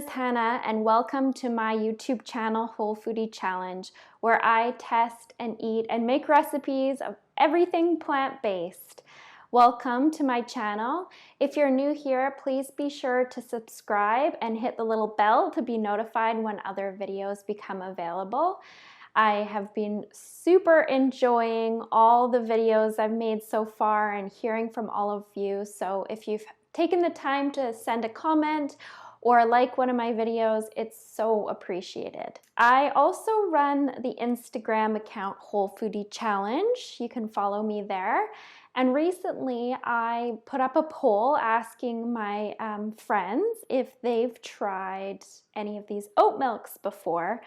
is Hannah, and welcome to my YouTube channel, Whole Foodie Challenge, where I test and eat and make recipes of everything plant-based. Welcome to my channel. If you're new here, please be sure to subscribe and hit the little bell to be notified when other videos become available. I have been super enjoying all the videos I've made so far and hearing from all of you. So if you've taken the time to send a comment or like one of my videos, it's so appreciated. I also run the Instagram account Whole Foodie Challenge. You can follow me there. And recently I put up a poll asking my friends if they've tried any of these oat milks before.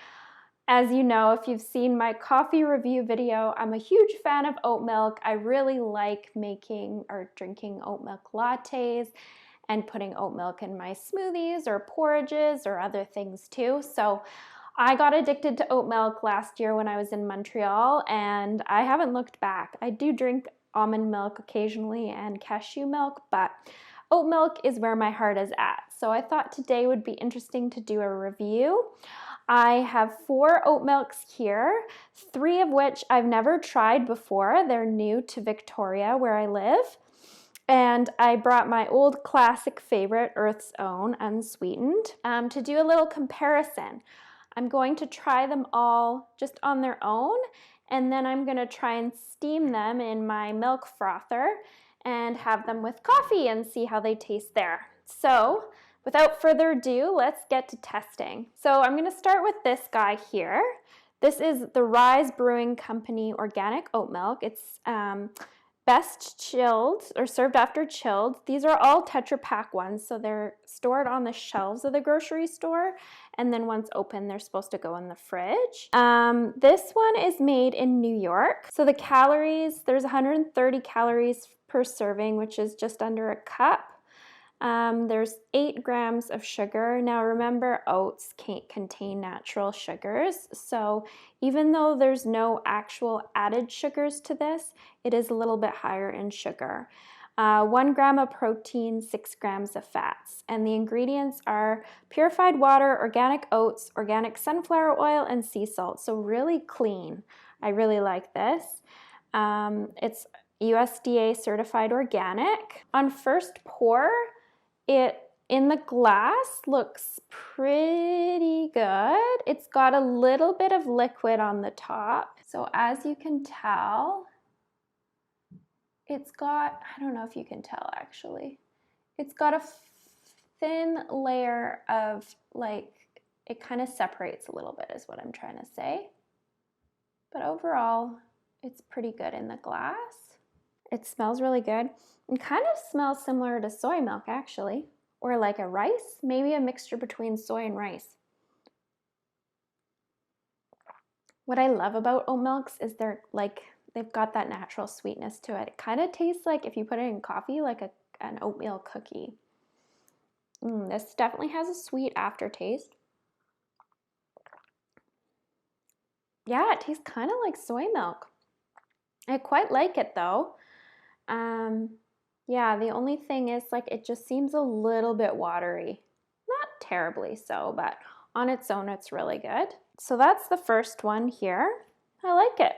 As you know, if you've seen my coffee review video, I'm a huge fan of oat milk. I really like making or drinking oat milk lattes and putting oat milk in my smoothies or porridges or other things too. So I got addicted to oat milk last year when I was in Montreal, and I haven't looked back. I do drink almond milk occasionally and cashew milk, but oat milk is where my heart is at. So I thought today would be interesting to do a review. I have 4 oat milks here, 3 of which I've never tried before. They're new to Victoria where I live. And I brought my old classic favorite, Earth's Own, unsweetened, to do a little comparison. I'm going to try them all just on their own, and then I'm going to try and steam them in my milk frother and have them with coffee and see how they taste there. So without further ado, let's get to testing. So I'm going to start with this guy here. This is the Rise Brewing Company organic oat milk. It's best chilled or served after chilled. These are all Tetra Pak ones, so they're stored on the shelves of the grocery store, and then once open, they're supposed to go in the fridge. This one is made in New York. So the calories, there's 130 calories per serving, which is just under a cup. There's 8 grams of sugar. Now remember, oats can't contain natural sugars, so even though there's no actual added sugars to this, it is a little bit higher in sugar. 1 gram of protein, 6 grams of fats. And the ingredients are purified water, organic oats, organic sunflower oil, and sea salt, so really clean. I really like this. It's USDA certified organic. On first pour, it in the glass looks pretty good. It's got a little bit of liquid on the top. So as you can tell, it's got, I don't know if you can tell actually, it's got a thin layer of like, it kind of separates a little bit is what I'm trying to say. But overall, it's pretty good in the glass. It smells really good. It kind of smells similar to soy milk actually, or like a rice, maybe a mixture between soy and rice. What I love about oat milks is they've got that natural sweetness to it. It kind of tastes like if you put it in coffee, like an oatmeal cookie. This definitely has a sweet aftertaste. Yeah, it tastes kind of like soy milk. I quite like it though. Yeah, the only thing is like it just seems a little bit watery. Not terribly so, but on its own it's really good. So that's the first one here. I like it.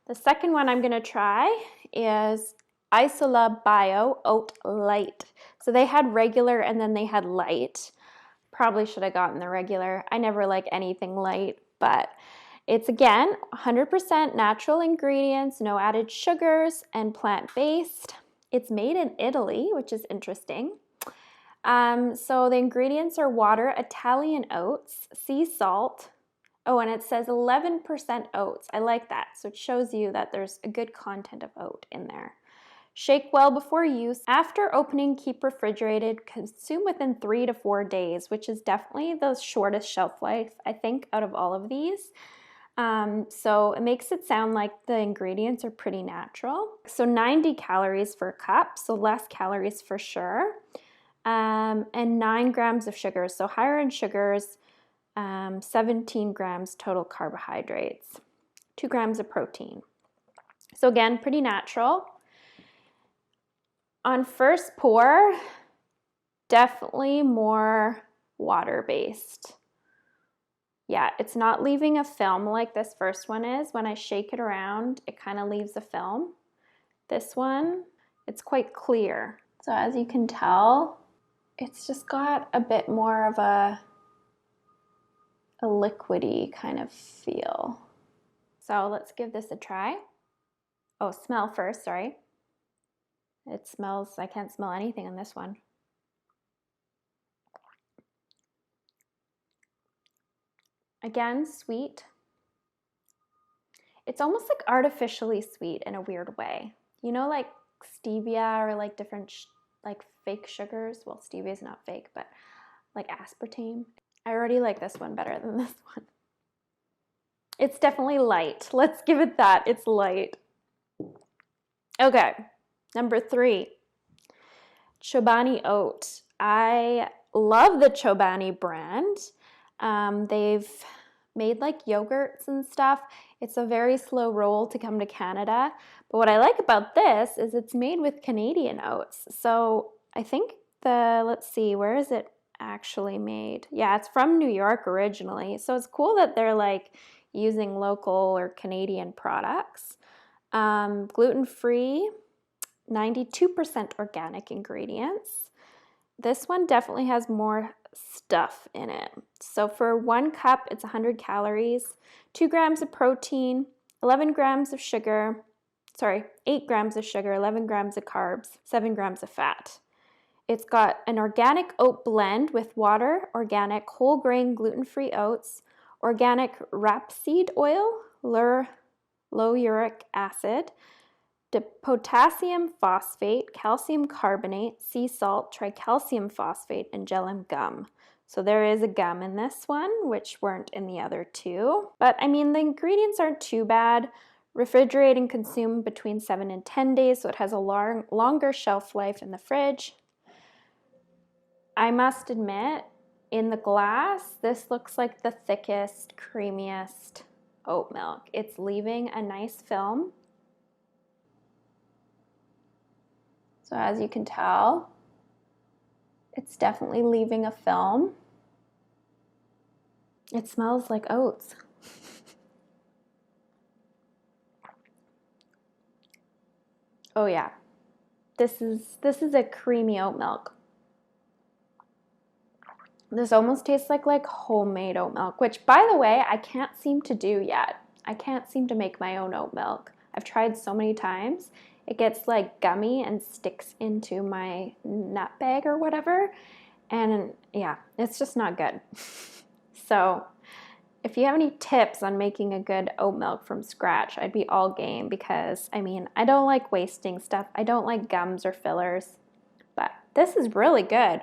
The second one I'm going to try is Isola Bio Oat Light. So they had regular and then they had light. Probably should have gotten the regular. I never like anything light, but it's again 100% natural ingredients, no added sugars, and plant-based. It's made in Italy, which is interesting. So the ingredients are water, Italian oats, sea salt. Oh, and it says 11% oats. I like that. So it shows you that there's a good content of oat in there. Shake well before use. After opening, keep refrigerated. Consume within 3 to 4 days, which is definitely the shortest shelf life, I think, out of all of these. So it makes it sound like the ingredients are pretty natural. So 90 calories for a cup, so less calories for sure. And 9 grams of sugar, so higher in sugars, 17 grams total carbohydrates, 2 grams of protein. So again, pretty natural. On first pour, definitely more water-based. Yeah, it's not leaving a film like this first one is. When I shake it around, it kind of leaves a film. This one, it's quite clear. So as you can tell, it's just got a bit more of a liquidy kind of feel. So let's give this a try. Oh, smell first, sorry. It smells, I can't smell anything on this one. Again, sweet. It's almost like artificially sweet in a weird way. You know, like stevia or like different like fake sugars. Well, stevia is not fake, but like aspartame. I already like this one better than this one. It's definitely light. Let's give it that. It's light. Okay, number 3, Chobani Oat. I love the Chobani brand. They've made like yogurts and stuff. It's a very slow roll to come to Canada. But what I like about this is it's made with Canadian oats. So I think let's see, where is it actually made? Yeah, it's from New York originally. So it's cool that they're like using local or Canadian products. Gluten-free, 92% organic ingredients. This one definitely has more stuff in it. So for 1 cup, it's 100 calories, 2 grams of protein, 11 grams of sugar, 8 grams of sugar, 11 grams of carbs, 7 grams of fat. It's got an organic oat blend with water, organic whole grain gluten-free oats, organic rapeseed oil, low uric acid, potassium phosphate, calcium carbonate, sea salt, tricalcium phosphate, and gellan gum. So there is a gum in this one, which weren't in the other 2. But I mean, the ingredients aren't too bad. Refrigerate and consume between 7 and 10 days, so it has a longer shelf life in the fridge. I must admit, in the glass, this looks like the thickest, creamiest oat milk. It's leaving a nice film. So as you can tell, it's definitely leaving a film. It smells like oats. Oh yeah, this is a creamy oat milk. This almost tastes like homemade oat milk, which by the way, I can't seem to do yet. I can't seem to make my own oat milk. I've tried so many times. It gets like gummy and sticks into my nut bag or whatever. And yeah, it's just not good. So if you have any tips on making a good oat milk from scratch, I'd be all game because, I mean, I don't like wasting stuff. I don't like gums or fillers, but this is really good.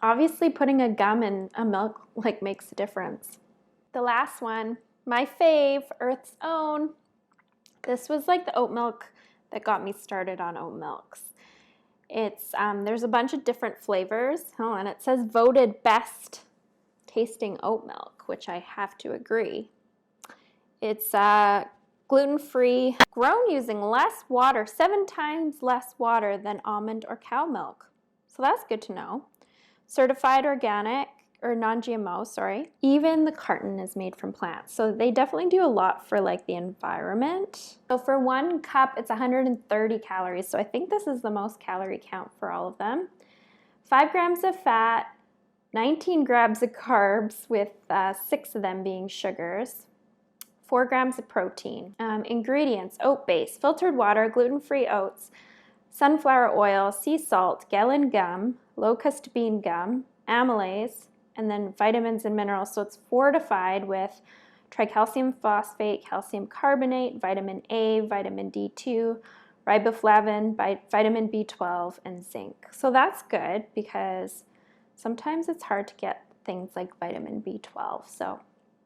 Obviously, putting a gum in a milk like makes a difference. The last one, my fave, Earth's Own. This was like the oat milk that got me started on oat milks. It's there's a bunch of different flavors. Oh, and it says voted best tasting oat milk, which I have to agree. It's gluten-free, grown using less water, 7 times less water than almond or cow milk. So that's good to know. Certified organic, or non-GMO, sorry. Even the carton is made from plants. So they definitely do a lot for like the environment. So for 1 cup, it's 130 calories. So I think this is the most calorie count for all of them. 5 grams of fat, 19 grams of carbs with 6 of them being sugars. 4 grams of protein. Ingredients, oat base, filtered water, gluten-free oats, sunflower oil, sea salt, gellan gum, locust bean gum, amylase, and then vitamins and minerals. So it's fortified with tricalcium phosphate, calcium carbonate, vitamin A, vitamin D2, riboflavin, vitamin B12, and zinc. So that's good because sometimes it's hard to get things like vitamin B12. So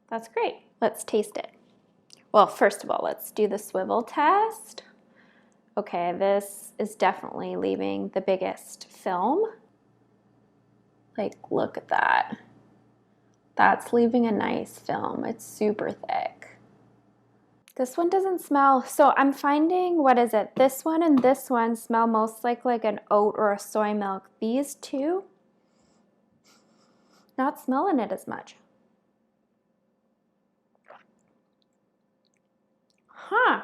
that's great. Let's taste it. Well, first of all, let's do the swivel test. Okay, this is definitely leaving the biggest film. Like, look at that. That's leaving a nice film. It's super thick. This one doesn't smell, so I'm finding, what is it? This one and this one smell most like an oat or a soy milk. These two, not smelling it as much. Huh.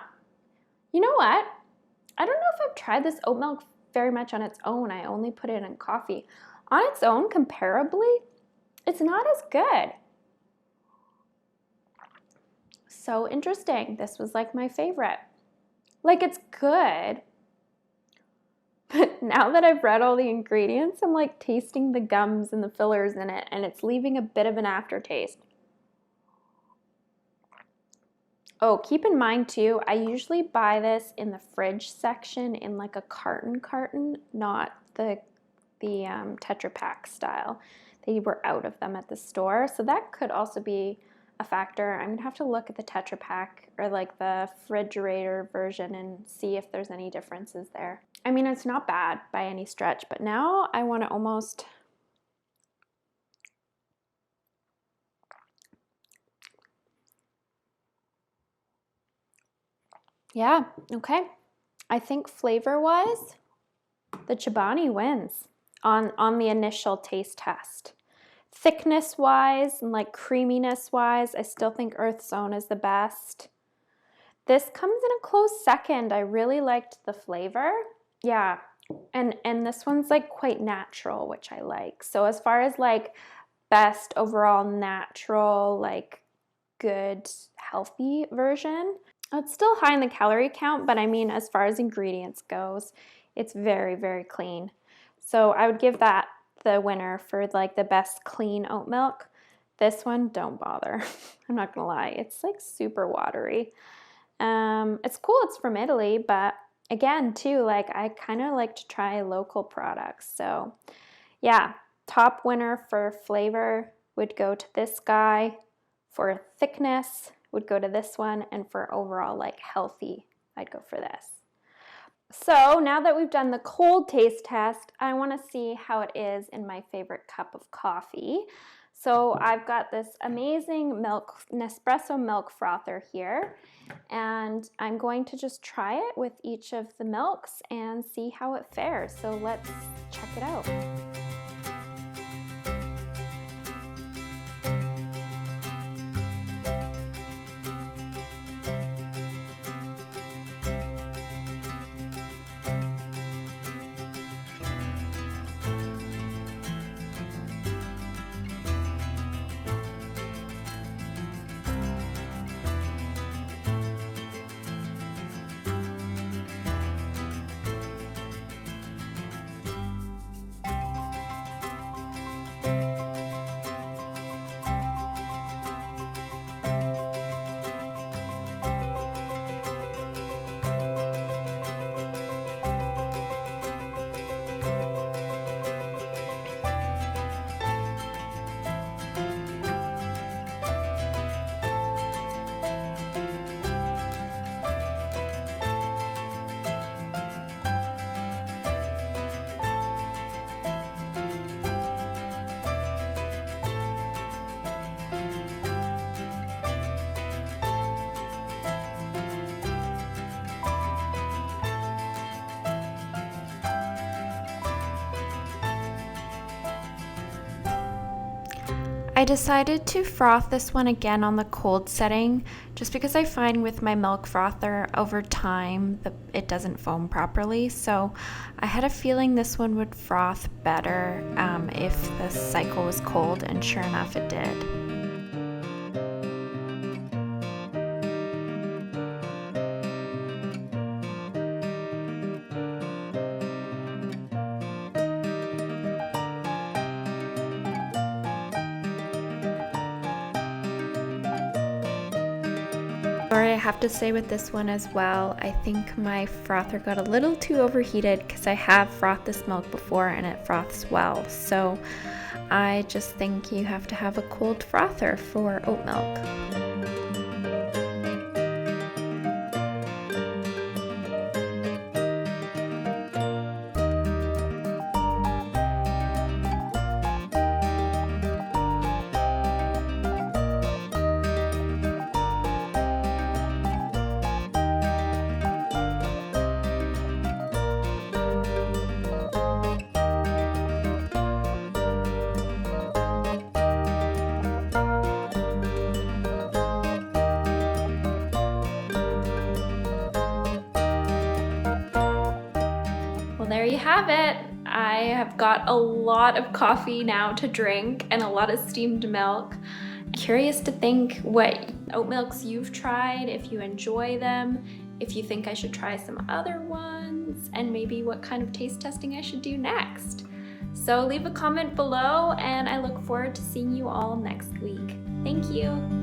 You know what? I don't know if I've tried this oat milk very much on its own. I only put it in coffee. On its own, comparably, it's not as good. So interesting. This was like my favorite. Like, it's good, but now that I've read all the ingredients, I'm like tasting the gums and the fillers in it, and it's leaving a bit of an aftertaste. Oh, keep in mind too, I usually buy this in the fridge section in like a carton, not the Tetra Pak style. They were out of them at the store, so that could also be a factor. I'm gonna have to look at the Tetra Pak or like the refrigerator version and see if there's any differences there. I mean, it's not bad by any stretch, but now I want to almost... Yeah, okay. I think flavor-wise, the Chobani wins on the initial taste test. Thickness-wise and like creaminess-wise, I still think Earth's Own is the best. This comes in a close second. I really liked the flavor. Yeah, and this one's like quite natural, which I like. So as far as like best overall natural, like good, healthy version, it's still high in the calorie count, but I mean, as far as ingredients goes, it's very, very clean. So I would give that the winner for like the best clean oat milk. This one, don't bother. I'm not gonna lie, it's like super watery. It's cool, it's from Italy, but again too, like I kind of like to try local products. So yeah, top winner for flavor would go to this guy. For thickness would go to this one, and for overall like healthy, I'd go for this. So now that we've done the cold taste test, I want to see how it is in my favorite cup of coffee. So I've got this amazing Nespresso milk frother here, and I'm going to just try it with each of the milks and see how it fares. So let's check it out. I decided to froth this one again on the cold setting just because I find with my milk frother over time it doesn't foam properly, so I had a feeling this one would froth better if the cycle was cold, and sure enough it did. Sorry, I have to say with this one as well, I think my frother got a little too overheated because I have frothed this milk before and it froths well. So I just think you have to have a cold frother for oat milk. have it. I have got a lot of coffee now to drink and a lot of steamed milk. Curious to think what oat milks you've tried, if you enjoy them, if you think I should try some other ones, and maybe what kind of taste testing I should do next. So leave a comment below, and I look forward to seeing you all next week. Thank you.